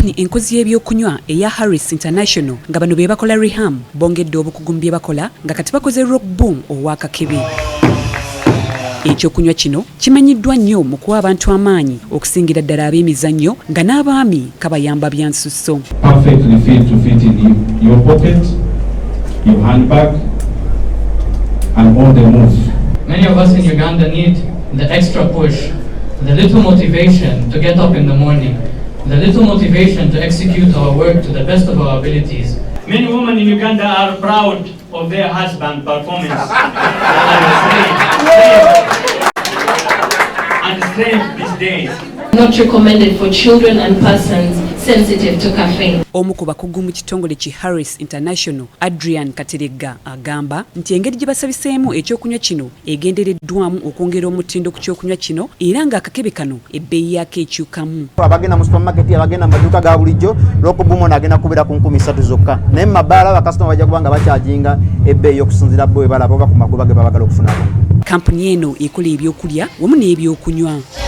Kampuni enkozi y'ebyokunywa eya Harris International nga bano be bakola Reham bongedde obukugu mu bye bakola nga kati bakoze Rock Boom ow'akakebe. Ekyokunywa kino kimanyiddwa nnyo mu kuwa abantu amaanyi okusingira ddala ab'emizannyo nga n'abaami kabayamba bya nsusso. Perfectly fit to fit in your pocket, your handbag and on the move. Many of us in Uganda need the extra push, the little motivation to get up in the morning, the little motivation to execute our work to the best of our abilities. Many women in Uganda are proud of their husband performance and strength these days. Not recommended for children and persons sensitive to caffeine. Omu ku bakugu mu kitongole ki Harris International, Adrian Kateregga agamba nti engeri gye basabiseemu ekyokunywa kino egendereddwamu okwongera omutindo ku kyokunywa kino era ng'akakebe kano ebbeeyi yaako ekyukamu. Abagenda mu supermarket, abagenda mu maduuka ga bulijjo, Rock Boom agenda kubeera ku 3,000 zokka. Naye mu mabaala bakasitoma bajja kubanga bakyajinga ebbeeyi okusinziira bwe balaba oba ku magoba ge babagala okufunako. Kampuni eno ekola ebyokulya wamu n'ebyokunywa.